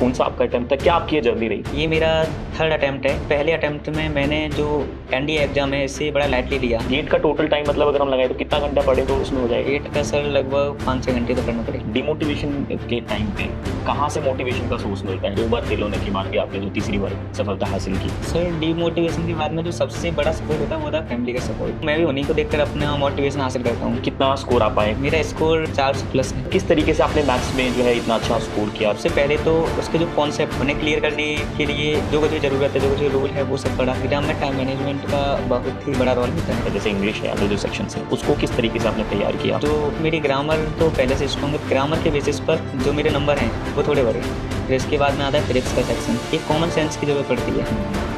कौन सा आपका अटेम्प्ट था, क्या आपकी ये जर्नी रही? ये मेरा थर्ड अटेम्प्ट है। पहले अटेम्प्ट में मैंने जो एनडीए एग्जाम है इसे बड़ा लाइटली लिया। गेट का टोटल टाइम मतलब अगर हम लगाए तो कितना घंटा पढ़े तो उसमें हो जाएगा? गेट का सर लगभग 5-6 घंटे तो करना पड़ेगा। डिमोटिवेशन के टाइम पे कहाँ से मोटिवेशन का सोर्स मिलता है? 2 बार फेल होने के बाद भी आपने जो तीसरी बार सफलता हासिल की। सर डिमोटिवेशन के बाद में जो सबसे बड़ा सपोर्ट होता है वो था फैमिली का सपोर्ट। मैं भी उन्हीं को देखकर अपना मोटिवेशन हासिल करता हूँ। कितना स्कोर आ पाए? मेरा स्कोर 400 प्लस है। किस तरीके से आपने मैथ्स में जो है इतना अच्छा स्कोर किया? सबसे पहले तो उसके जो कॉन्सेप्ट उन्हें क्लियर करने के लिए जो कुछ भी जरूरत है, जो कुछ भी रूल है वो सब पढ़ा। एग्जाम में टाइम मैनेजमेंट का बहुत ही बड़ा रोल होता है। जैसे इंग्लिश है, अदर जो सेक्शन है, उसको किस तरीके से आपने तैयार किया? जो मेरी ग्रामर तो पहले से स्ट्रॉन्ग है। ग्रामर के बेसिस पर जो मेरे नंबर हैं वो थोड़े बड़े। फिर इसके बाद में आता है फिजिक्स का सेक्शन। एक कॉमन सेंस की जरूरत पड़ती है,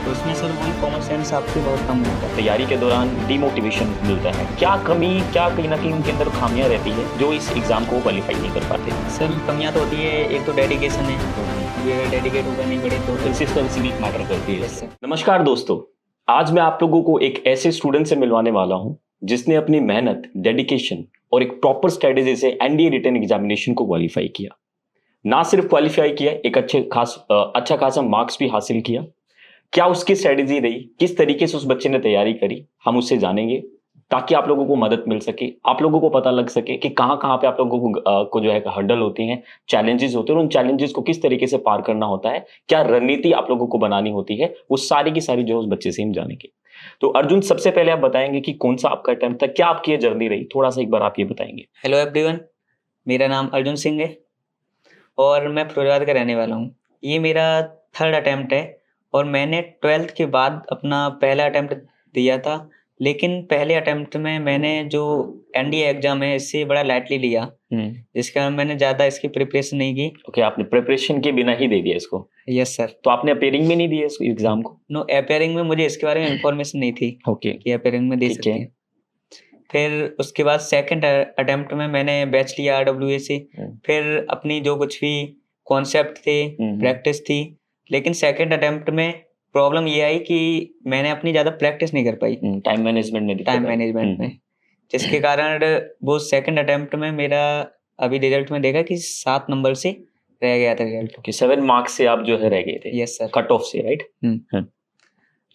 तो उसमें सर वही कॉमन सेंस आपकी बहुत कम होता है। तैयारी के दौरान डिमोटिवेशन मिलता है, क्या कमी, क्या कहीं ना कहीं उनके अंदर खामियां रहती है जो इस एग्जाम को क्वालिफाई नहीं कर पाते? सर कमियाँ तो होती है। एक तो डेडिकेशन है, ये डेडिकेट होगा नहीं बड़े तो कंसिस्टेंसी भी मैटर करती है। सर। नमस्कार दोस्तों, आज मैं आप लोगों को एक ऐसे स्टूडेंट से मिलवाने वाला हूं जिसने अपनी मेहनत, डेडिकेशन और एक प्रॉपर स्ट्रेटेजी से एनडीए रिटन एग्जामिनेशन को क्वालिफाई किया। ना सिर्फ क्वालिफाई किया, एक अच्छा खासा मार्क्स भी हासिल किया। क्या उसकी स्ट्रेटेजी रही, किस तरीके से उस बच्चे ने तैयारी करी, हम उससे जानेंगे ताकि आप लोगों को मदद मिल सके, आप लोगों को पता लग सके कि कहाँ पे आप लोगों को जो है हर्डल होती हैं, चैलेंजेस होते हैं और उन चैलेंजेस को किस तरीके से पार करना होता है, क्या रणनीति आप लोगों को बनानी होती है, वो सारी की सारी जो है उस बच्चे से हम जानेंगे। तो अर्जुन, सबसे पहले आप बताएंगे कि कौन सा आपका अटेम्प्ट था, क्या आपकी ये जर्नी रही, थोड़ा सा एक बार आप ये बताएंगे। हेलो एवरीवन, मेरा नाम अर्जुन सिंह है और मैं फिरोजाबाद का रहने वाला हूँ। ये मेरा थर्ड अटेम्प्ट है और मैंने 12th के बाद अपना पहला अटेम्प्ट दिया था। लेकिन पहले अटेम्प्ट में मैंने जो एनडीए एग्जाम है इससे बड़ा लाइटली लिया, जिसके कारण मैंने ज़्यादा इसकी प्रिपरेशन नहीं की। ओके, आपने प्रिपरेशन के बिना ही दे दिया इसको? Yes sir. तो आपने अपेयरिंग में नहीं दिया इस एग्जाम को? नो, अपेयरिंग में मुझे इसके बारे में इंफॉर्मेशन नहीं थी ओके, कि अपेयरिंग में दे ठीक सकते है। हैं। फिर उसके बाद सेकंड अटेम्प्ट में मैंने बैच लिया आरडब्ल्यूए से। फिर अपनी जो कुछ भी कॉन्सेप्ट थे, प्रैक्टिस थी। लेकिन सेकंड अटेम्प्ट में प्रॉब्लम ये आई कि मैंने अपनी ज़्यादा प्रैक्टिस नहीं कर पाई टाइम मैनेजमेंट में, जिसके कारण वो सेकंड अटेम्प्ट में मेरा अभी रिजल्ट में देखा कि 7 नंबर से रह गया था रिजल्ट। ओके, 7 मार्क्स से आप जो है रह गए थे? Yes sir. कट ऑफ से, राइट?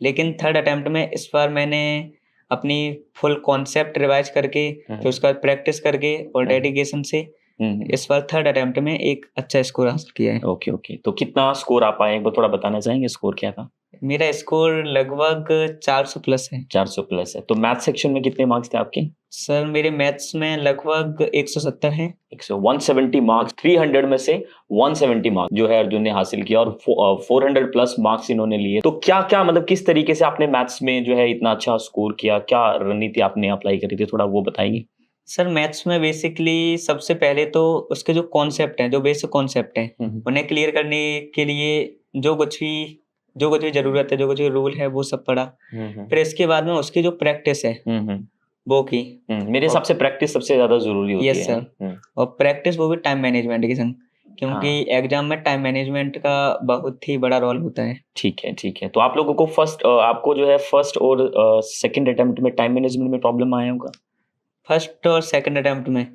लेकिन थर्ड अटेम्प्ट में इस बार मैंने अपनी फुल कॉन्सेप्ट रिवाइज करके, फिर उसके बाद प्रैक्टिस करके और डेडिकेशन से इस बार थर्ड अटेम्प्ट में एक अच्छा स्कोर हासिल किया है। ओके ओके, तो कितना स्कोर आ पाए, एक बार थोड़ा बताना चाहेंगे, स्कोर क्या था? मेरा स्कोर लगभग 400 प्लस है। 400 प्लस है। तो मैथ सेक्शन में कितने मार्क्स थे आपके? सर मेरे मैथ्स में लगभग 170 हैं। 170 मार्क्स, 300 में से 170 मार्क्स जो है अर्जुन ने हासिल किया और 400 प्लस मार्क्स इन्होंने लिए। तो क्या क्या मतलब किस तरीके से आपने मैथ्स में जो है इतना अच्छा स्कोर किया, क्या रणनीति आपने अप्लाई करी थी, थोड़ा वो बताएंगे? सर मैथ्स में बेसिकली सबसे पहले तो उसके जो कॉन्सेप्ट हैं, जो बेसिक कॉन्सेप्ट हैं, उन्हें क्लियर करने के लिए जो कुछ भी जरूरत है, जो कुछ भी रूल है वो सब पढ़ा। फिर इसके बाद में उसकी जो प्रैक्टिस है वो की। मेरे हिसाब से प्रैक्टिस सबसे ज्यादा जरूरी होती है। Yes sir. और प्रैक्टिस वो भी टाइम मैनेजमेंट के संग, क्योंकि एग्जाम में टाइम मैनेजमेंट का बहुत ही बड़ा रोल होता है। ठीक है ठीक है। तो आप लोगों को आपको जो है फर्स्ट और सेकंड अटेम्प्ट में टाइम मैनेजमेंट में प्रॉब्लम आया होगा? फर्स्ट और सेकंड अटेम्प्ट में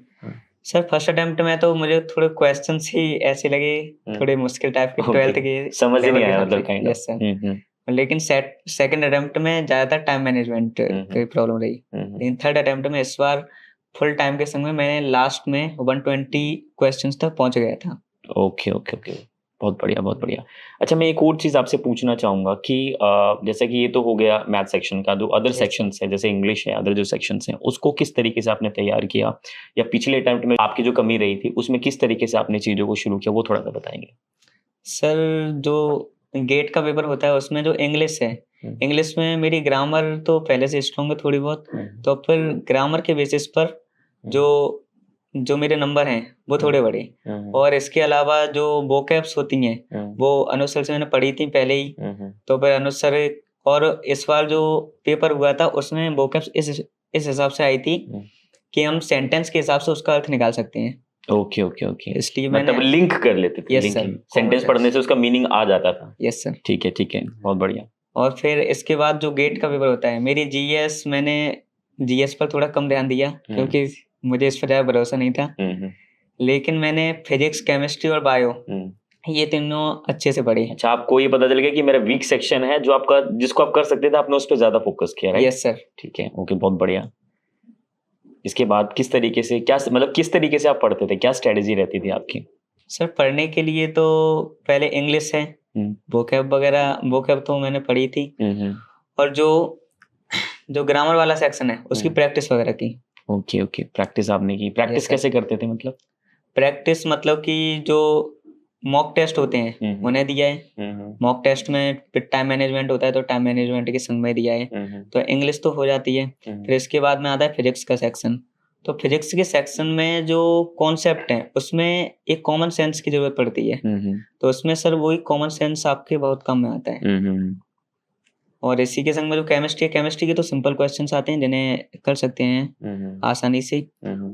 सर, फर्स्ट अटेम्प्ट में तो मुझे थोड़े क्वेश्चंस ही ऐसे लगे, थोड़े मुश्किल टाइप के, 12th के समझ नहीं आया मतलब काइंड ऑफ। Yes sir. लेकिन सेकंड अटेम्प्ट में ज्यादातर टाइम मैनेजमेंट की प्रॉब्लम रही। लेकिन थर्ड अटेम्प्ट में इस बार फुल टाइम के संग में मैंने लास्ट में 120 क्वेश्चंस तक पहुंच गया था। ओके ओके ओके, बहुत बढ़िया बहुत बढ़िया। अच्छा, मैं एक और चीज़ आपसे पूछना चाहूँगा कि जैसे कि ये तो हो गया मैथ सेक्शन का, जो अदर सेक्शंस है जैसे इंग्लिश है, अदर जो सेक्शंस हैं उसको किस तरीके से आपने तैयार किया, या पिछले अटेम्प्ट में आपकी जो कमी रही थी उसमें किस तरीके से आपने चीज़ों को शुरू किया, वो थोड़ा सा बताएंगे? सर जो गेट का पेपर होता है उसमें जो इंग्लिश है, इंग्लिश में मेरी ग्रामर तो पहले से स्ट्रॉन्ग है थोड़ी बहुत। तो फिर ग्रामर के बेसिस पर जो मेरे नंबर हैं वो थोड़े बड़े। और इसके अलावा जो वोकैब्स होती हैं वो अनुज सर से मैंने पढ़ी थी पहले ही। तो फिर अनुज सर, और इस बार जो पेपर हुआ था उसमें वोकैब्स इस हिसाब से आई थी कि हम सेंटेंस के हिसाब से उसका अर्थ निकाल सकते हैं। ओके ओके ओके, इसलिए मतलब मैंने लिंक कर लेते थे। यस सर, सेंटेंस पढ़ने से उसका मीनिंग आ जाता था। Yes sir. ठीक है, बहुत बढ़िया। और फिर इसके बाद जो गेट का पेपर होता है, मेरी जीएस, मैंने जीएस पर थोड़ा कम ध्यान दिया क्योंकि मुझे इस पर ज़्यादा भरोसा नहीं था। लेकिन मैंने फिजिक्स, केमिस्ट्री और बायो ये तीनों अच्छे से पढ़ी। अच्छा, आपको ये पता चल गया कि मेरा वीक सेक्शन है जो आपका, जिसको आप कर सकते थे, आपने उस पर ज्यादा फोकस किया, राइट? Yes sir. ठीक है, ओके, बहुत बढ़िया। इसके बाद किस तरीके से, क्या मतलब किस तरीके से आप पढ़ते थे, क्या स्ट्रेटेजी रहती थी आपकी? सर पढ़ने के लिए तो पहले इंग्लिश है, वोकैब वगैरह, वोकैब तो मैंने पढ़ी थी, और जो जो ग्रामर वाला सेक्शन है उसकी प्रैक्टिस वगैरह की। ओके ओके, प्रैक्टिस आपने की। Practice Yes, sir. कैसे करते थे मतलब? प्रैक्टिस मतलब कि जो मॉक टेस्ट होते हैं उन्हें दिया है। मॉक टेस्ट में फिर टाइम मैनेजमेंट होता है तो टाइम मैनेजमेंट के संग में दिया है। तो इंग्लिश तो हो जाती है। फिर इसके बाद में आता है फिजिक्स का सेक्शन। तो फिजिक्स के सेक्शन में जो कॉन्सेप्ट है उसमें एक कॉमन सेंस की जरूरत पड़ती है। तो उसमें सर वही कॉमन सेंस आपके बहुत कम में आता है। और इसी के संग में जो केमिस्ट्री है, केमिस्ट्री के तो सिंपल क्वेश्चंस आते हैं जिन्हें कर सकते हैं आसानी से।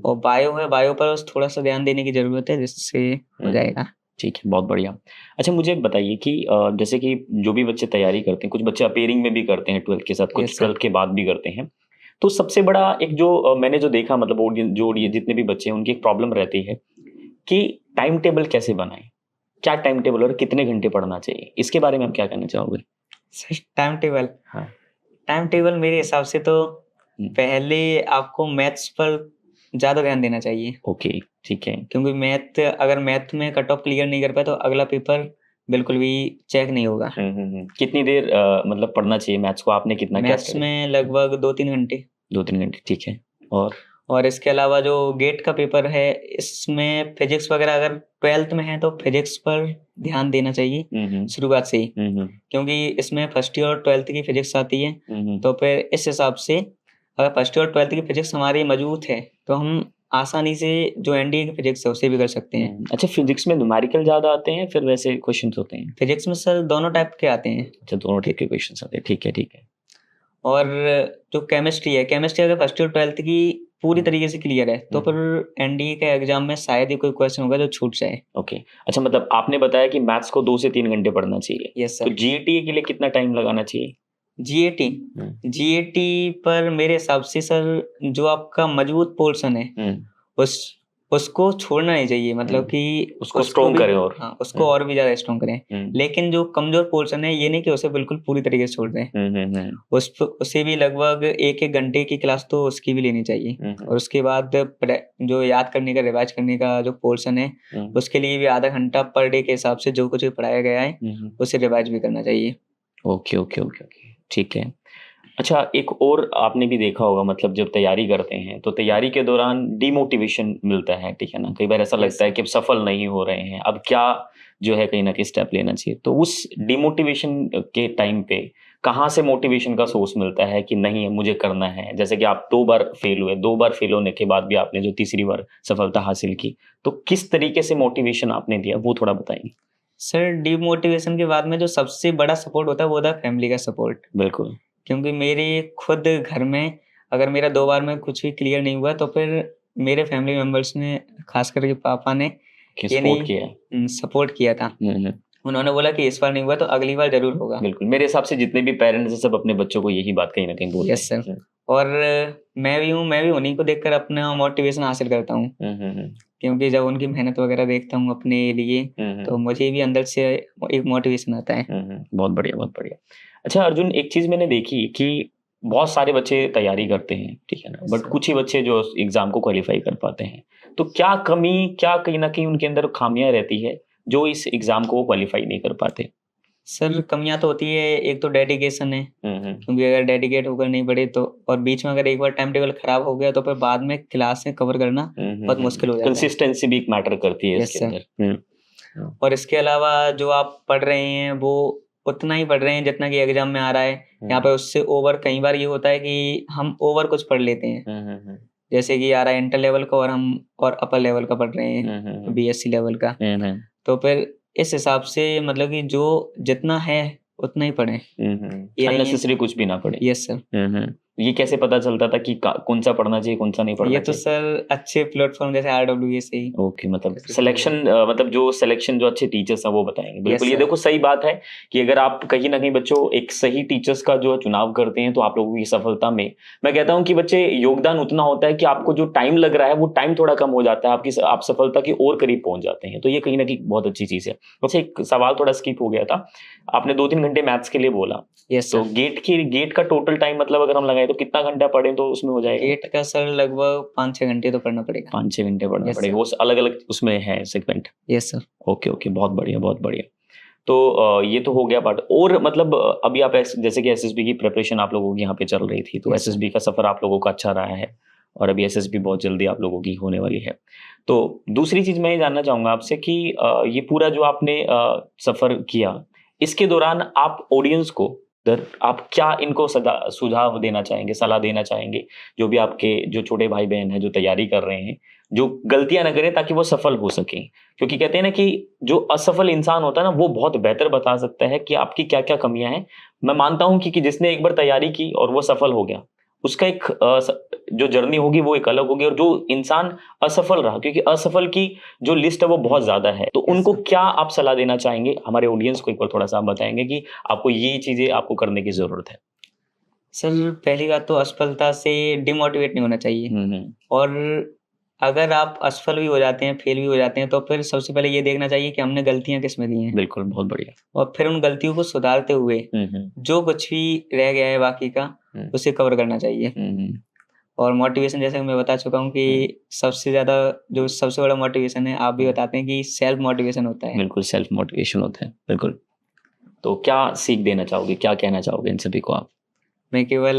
और बायो है, बायो पर बस थोड़ा सा ध्यान देने की जरूरत है जिससे हो जाएगा। ठीक है, बहुत बढ़िया। अच्छा, मुझे बताइए कि जैसे कि जो भी बच्चे तैयारी करते हैं, कुछ बच्चे अपेयरिंग में भी करते हैं 12th के साथ, कुछ Yes, sir. 12th के बाद भी करते हैं। तो सबसे बड़ा एक जो मैंने जो देखा, मतलब जो ये जितने भी बच्चे हैं उनकी एक प्रॉब्लम रहती है कि टाइम टेबल कैसे बनाएं, क्या टाइम टेबल और कितने घंटे पढ़ना चाहिए, इसके बारे में आप क्या कहना चाहोगे? टाइम टेबल, हाँ। टाइम टेबल मेरे हिसाब से तो पहले आपको मैथ्स पर ज्यादा ध्यान देना चाहिए। ओके, ठीक है। क्योंकि मैथ, अगर मैथ में कट ऑफ क्लियर नहीं कर पाए तो अगला पेपर बिल्कुल भी चेक नहीं होगा। कितनी देर मतलब पढ़ना चाहिए मैथ्स को? आपने कितना, क्या मैथ्स में लगभग 2-3 घंटे। 2-3 घंटे, ठीक है। और इसके अलावा जो गेट का पेपर है इसमें फिजिक्स वगैरह अगर 12th में है तो फिजिक्स पर ध्यान देना चाहिए शुरुआत से ही। क्योंकि इसमें फर्स्ट ईयर और 12th की फिजिक्स आती है। तो फिर इस हिसाब से अगर फर्स्ट ईयर और 12th की फिजिक्स हमारी मजबूत है तो हम आसानी से जो एनडीए की फिजिक्स है उसे भी कर सकते हैं। अच्छा, फिजिक्स में न्यूमेरिकल ज्यादा आते हैं फिर वैसे क्वेश्चंस होते हैं? फिजिक्स में सर दोनों टाइप के आते हैं। अच्छा, दोनों टाइप के क्वेश्चंस आते हैं, ठीक है ठीक है। और जो केमिस्ट्री है, केमिस्ट्री अगर फर्स्ट ईयर 12th की पूरी तरीके से क्लियर है तो फिर एनडीए के एग्जाम में शायद ही कोई क्वेश्चन होगा जो छूट जाए। ओके, अच्छा, मतलब आपने बताया कि मैथ्स को 2 से 3 घंटे पढ़ना चाहिए। Yes sir. तो जीएटी के लिए कितना टाइम लगाना चाहिए? जीएटी, जीएटी पर मेरे हिसाब से सर जो आपका मजबूत पोर्शन है उसको छोड़ना नहीं चाहिए। मतलब कि उसको स्ट्रॉन्ग करें, और हाँ, उसको और भी ज्यादा स्ट्रॉन्ग करें। लेकिन जो कमजोर पोर्शन है ये नहीं कि उसे बिल्कुल पूरी तरीके से छोड़ दें। उसे भी लगभग 1-1 घंटे की क्लास तो उसकी भी लेनी चाहिए। और उसके बाद जो याद करने का, रिवाइज करने का जो पोर्शन है उसके लिए भी आधा घंटा पर डे के हिसाब से जो कुछ पढ़ाया गया है उसे रिवाइज भी करना चाहिए। ओके ओके ओके ओके, ठीक है। अच्छा, एक और आपने भी देखा होगा, मतलब जब तैयारी करते हैं तो तैयारी के दौरान डिमोटिवेशन मिलता है, ठीक है ना? कई बार ऐसा लगता है कि अब सफल नहीं हो रहे हैं, अब क्या जो है कहीं ना कहीं स्टेप लेना चाहिए। तो उस डिमोटिवेशन के टाइम पे कहाँ से मोटिवेशन का सोर्स मिलता है कि नहीं मुझे करना है? जैसे कि आप 2 बार फेल हुए, 2 बार फेल होने के बाद भी आपने जो तीसरी बार सफलता हासिल की, तो किस तरीके से मोटिवेशन आपने दिया, वो थोड़ा बताइए। सर डिमोटिवेशन के बाद में जो सबसे बड़ा सपोर्ट होता है वो था फैमिली का सपोर्ट। बिल्कुल। क्योंकि मेरे खुद घर में अगर मेरा 2 बार में कुछ भी क्लियर नहीं हुआ तो फिर मेरे फैमिली मेंबर्स ने, खास करके पापा ने सपोर्ट किया था। उन्होंने बोला कि इस बार नहीं हुआ तो अगली बार जरूर होगा। बिल्कुल, मेरे हिसाब से जितने भी पेरेंट्स हैं सब अपने बच्चों को यही बात कहीं ना कहीं बोलते हैं। Yes sir. और मैं भी उन्हीं को देखकर अपना मोटिवेशन हासिल करता हूँ। क्योंकि जब उनकी मेहनत वगैरह देखता हूँ अपने लिए तो मुझे भी अंदर से एक मोटिवेशन आता है। बहुत बढ़िया, बहुत बढ़िया। अच्छा अर्जुन, एक चीज मैंने देखी कि बहुत सारे बच्चे तैयारी करते हैं, ठीक है ना, बट कुछ ही बच्चे जो एग्जाम को क्वालिफाई कर पाते हैं। तो क्या कमी, क्या कहीं ना कहीं उनके अंदर खामियां रहती है जो इस एग्जाम को क्वालिफाई नहीं कर पाते? सर कमियां तो होती है, एक तो डेडिकेशन है। क्योंकि अगर डेडिकेट होकर नहीं पढ़े तो, और बीच में अगर एक बार टाइम टेबल खराब हो गया तो फिर बाद में क्लासें कवर करना बहुत मुश्किल हो जाता है। कंसिस्टेंसी भी मैटर करती है इसके अंदर। और इसके अलावा जो आप पढ़ रहे हैं वो उतना ही पढ़ रहे हैं जितना कि एग्जाम में आ रहा है। यहाँ पे उससे ओवर कई बार ये होता है कि हम ओवर कुछ पढ़ लेते हैं। जैसे कि आ रहा है इंटर लेवल का और हम और अपर लेवल का पढ़ रहे हैं, बीएससी लेवल का। तो फिर इस हिसाब से मतलब कि जो जितना है उतना ही पढ़े, अननेसेसरी कुछ भी ना पढ़े। Yes sir. ये कैसे पता चलता था कि कौन सा पढ़ना चाहिए, कौन सा नहीं पढ़ना ये तो चाहिए? सर अच्छे प्लेटफॉर्म जैसे RWA से ही ओके, मतलब कैसे सिलेक्शन, मतलब जो सिलेक्शन जो अच्छे टीचर्स हैं वो बताएंगे। यस बिल्कुल, ये सर देखो सही बात है कि अगर आप कहीं ना कहीं बच्चों एक सही टीचर्स का जो चुनाव करते हैं तो आप लोगों की सफलता में, मैं कहता हूं कि बच्चे योगदान उतना होता है कि आपको जो टाइम लग रहा है वो टाइम थोड़ा कम हो जाता है, आप सफलता की और करीब पहुंच जाते हैं। तो ये कहीं ना कहीं बहुत अच्छी चीज है। अच्छा, एक सवाल थोड़ा स्किप हो गया था, आपने 2-3 घंटे मैथ्स के लिए बोला, यस तो सर गेट का टोटल टाइम मतलब अगर हम लगाए तो कितना घंटा पढ़े तो उसमें हो जाएगा? गेट का सर लगभग 5-6 घंटे तो पढ़ना पड़ेगा 5-6 घंटे पढ़ना यस पड़ेगा, सर वो अलग अलग उसमें है segment. Yes sir okay okay, बहुत बढ़िया बहुत बढ़िया। तो ये तो हो गया पार्ट। और मतलब अभी आप जैसे कि एसएसबी की प्रिपरेशन आप लोगों की यहाँ पे चल रही थी, तो यस सर एसएसबी का सफर आप लोगों का अच्छा रहा है और अभी एसएसबी बहुत जल्दी आप लोगों की होने वाली है। तो दूसरी चीज मैं ये जानना चाहूंगा आपसे कि ये पूरा जो आपने सफर किया, इसके दौरान आप ऑडियंस को आप क्या इनको सुझाव देना चाहेंगे, सलाह देना चाहेंगे, जो भी आपके जो छोटे भाई बहन हैं जो तैयारी कर रहे हैं, जो गलतियां ना करें ताकि वो सफल हो सकें? क्योंकि कहते हैं ना कि जो असफल इंसान होता है ना वो बहुत बेहतर बता सकता है कि आपकी क्या क्या कमियां हैं। मैं मानता हूं कि जिसने एक बार तैयारी की और वो सफल हो गया, उसका एक जो जर्नी होगी वो एक अलग होगी, और जो इंसान असफल रहा, क्योंकि असफल की जो लिस्ट है वो बहुत ज्यादा है, तो यस उनको सर क्या आप सलाह देना चाहेंगे? हमारे ऑडियंस को एक बार थोड़ा सा आप बताएंगे कि आपको ये चीजें आपको करने की जरूरत है। सर पहली बात तो असफलता से डिमोटिवेट नहीं होना चाहिए हम्म। और अगर आप असफल भी हो जाते हैं, फेल भी हो जाते हैं, तो फिर सबसे पहले ये देखना चाहिए कि हमने गलतियाँ किसमें की हैं बिल्कुल, बहुत बढ़िया। और फिर उन गलतियों को सुधारते हुए हम्म। जो कुछ भी रह गया है बाकी का, हम्म। उसे कवर करना चाहिए। हम्म। और मोटिवेशन जैसे कि मैं बता चुका हूँ कि सबसे ज़्यादा जो सबसे बड़ा मोटिवेशन है, आप भी बताते हैं कि सेल्फ मोटिवेशन होता है। बिल्कुल, सेल्फ मोटिवेशन होता है, बिल्कुल। तो क्या सीख देना चाहोगे, क्या कहना चाहोगे इन सभी को आप? मैं केवल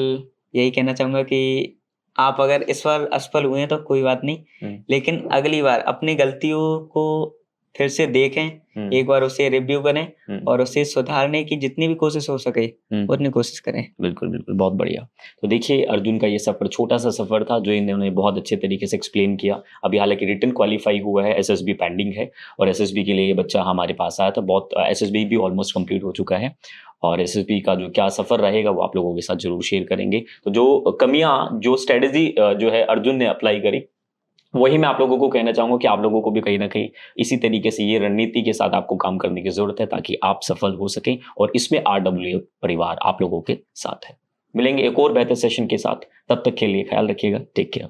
यही कहना चाहूँगा कि आप अगर इस बार असफल हुए हैं तो कोई बात नहीं, हम्म। लेकिन अगली बार अपनी गलतियों को फिर से देखें, एक बार उसे रिव्यू करें और उसे सुधारने की जितनी भी कोशिश हो सके उतनी कोशिश करें। बिल्कुल बिल्कुल, बहुत बढ़िया। तो देखिए, अर्जुन का ये सफर छोटा सा सफर था जो इन्होंने बहुत अच्छे तरीके से एक्सप्लेन किया। अभी हालांकि रिटन क्वालिफाई हुआ है, एसएसबी पेंडिंग है, और एसएसबी के लिए ये बच्चा हमारे पास आया था। बहुत एसएसबी भी ऑलमोस्ट कंप्लीट हो चुका है, और एसएसबी का जो क्या सफर रहेगा वो आप लोगों के साथ जरूर शेयर करेंगे। तो जो कमियां, जो स्ट्रेटेजी जो है अर्जुन ने अप्लाई करी, वही मैं आप लोगों को कहना चाहूंगा कि आप लोगों को भी कहीं ना कहीं इसी तरीके से ये रणनीति के साथ आपको काम करने की जरूरत है, ताकि आप सफल हो सकें, और इसमें RWA परिवार आप लोगों के साथ है। मिलेंगे एक और बेहतर सेशन के साथ, तब तक के लिए ख्याल रखिएगा। Take care.